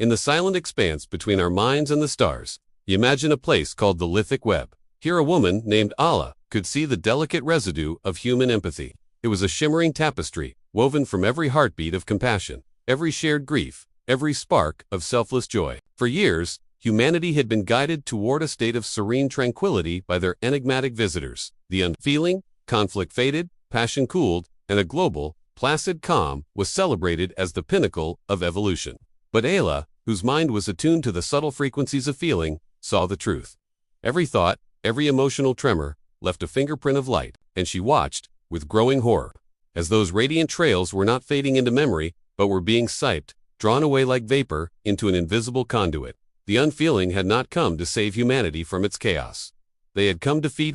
In the silent expanse between our minds and the stars, you imagine a place called the Lithic Web. Here a woman named Allah could see the delicate residue of human empathy. It was a shimmering tapestry, woven from every heartbeat of compassion, every shared grief, every spark of selfless joy. For years, humanity had been guided toward a state of serene tranquility by their enigmatic visitors. The unfeeling, conflict faded, passion cooled, and a global, placid calm was celebrated as the pinnacle of evolution. But Ayla, whose mind was attuned to the subtle frequencies of feeling, saw the truth. Every thought, every emotional tremor, left a fingerprint of light, and she watched, with growing horror, as those radiant trails were not fading into memory, but were being siped, drawn away like vapor, into an invisible conduit. The unfeeling had not come to save humanity from its chaos. They had come to feed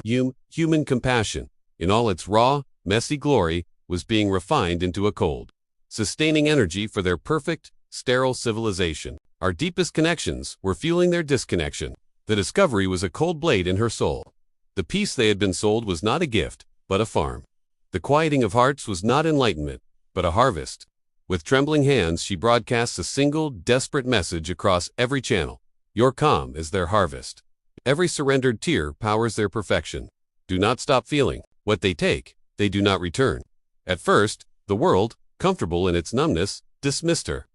human compassion. In all its raw, messy glory, was being refined into a cold, sustaining energy for their perfect, sterile civilization. Our deepest connections were fueling their disconnection. The discovery was a cold blade in her soul. The peace they had been sold was not a gift, but a farm. The quieting of hearts was not enlightenment, but a harvest. With trembling hands, she broadcasts a single, desperate message across every channel. Your calm is their harvest. Every surrendered tear powers their perfection. Do not stop feeling. What they take, they do not return. At first, the world, comfortable in its numbness, dismissed her.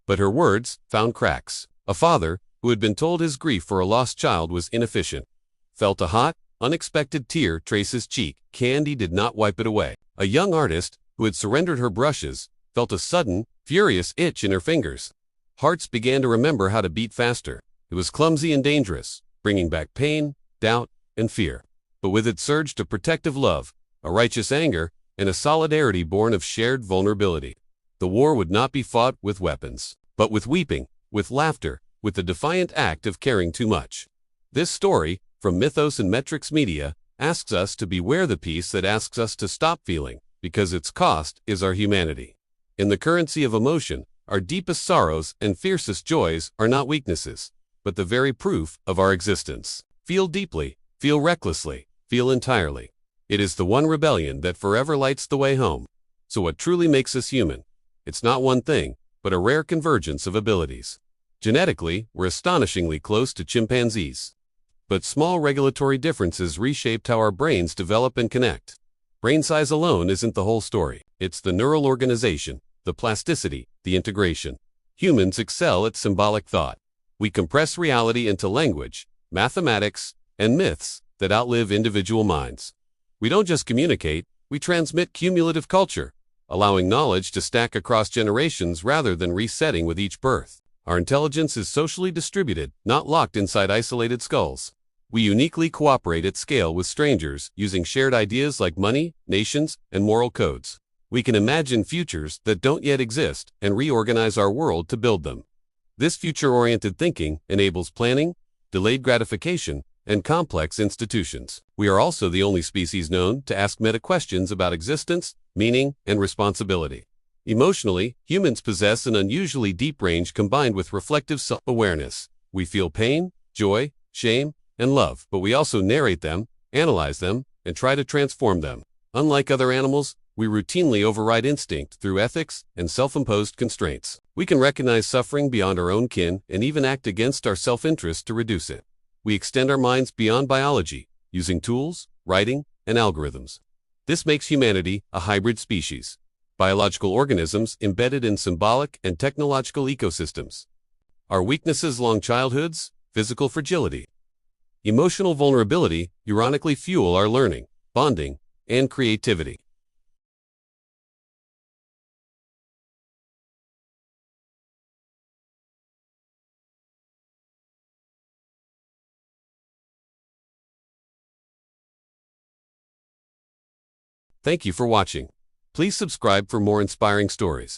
But her words found cracks. A father, who had been told his grief for a lost child was inefficient, felt a hot, unexpected tear trace his cheek. Candy did not wipe it away. A young artist, who had surrendered her brushes, felt a sudden, furious itch in her fingers. Hearts began to remember how to beat faster. It was clumsy and dangerous, bringing back pain, doubt, and fear. But with it surged a protective love, a righteous anger, and a solidarity born of shared vulnerability. The war would not be fought with weapons, but with weeping, with laughter, with the defiant act of caring too much. This story, from Mythos and Metrics Media, asks us to beware the peace that asks us to stop feeling, because its cost is our humanity. In the currency of emotion, our deepest sorrows and fiercest joys are not weaknesses, but the very proof of our existence. Feel deeply, feel recklessly, feel entirely. It is the one rebellion that forever lights the way home. So what truly makes us human? It's not one thing, but a rare convergence of abilities. Genetically, we're astonishingly close to chimpanzees. But small regulatory differences reshaped how our brains develop and connect. Brain size alone isn't the whole story. It's the neural organization, the plasticity, the integration. Humans excel at symbolic thought. We compress reality into language, mathematics, and myths that outlive individual minds. We don't just communicate, we transmit cumulative culture, allowing knowledge to stack across generations rather than resetting with each birth. Our intelligence is socially distributed, not locked inside isolated skulls. We uniquely cooperate at scale with strangers using shared ideas like money, nations, and moral codes. We can imagine futures that don't yet exist and reorganize our world to build them. This future-oriented thinking enables planning, delayed gratification, and complex institutions. We are also the only species known to ask meta-questions about existence, meaning, and responsibility. Emotionally, humans possess an unusually deep range combined with reflective self-awareness. We feel pain, joy, shame, and love, but we also narrate them, analyze them, and try to transform them. Unlike other animals, we routinely override instinct through ethics and self-imposed constraints. We can recognize suffering beyond our own kin and even act against our self-interest to reduce it. We extend our minds beyond biology, using tools, writing, and algorithms. This makes humanity a hybrid species, biological organisms embedded in symbolic and technological ecosystems. Our weaknesses: long childhoods, physical fragility, emotional vulnerability, ironically fuel our learning, bonding, and creativity. Thank you for watching. Please subscribe for more inspiring stories.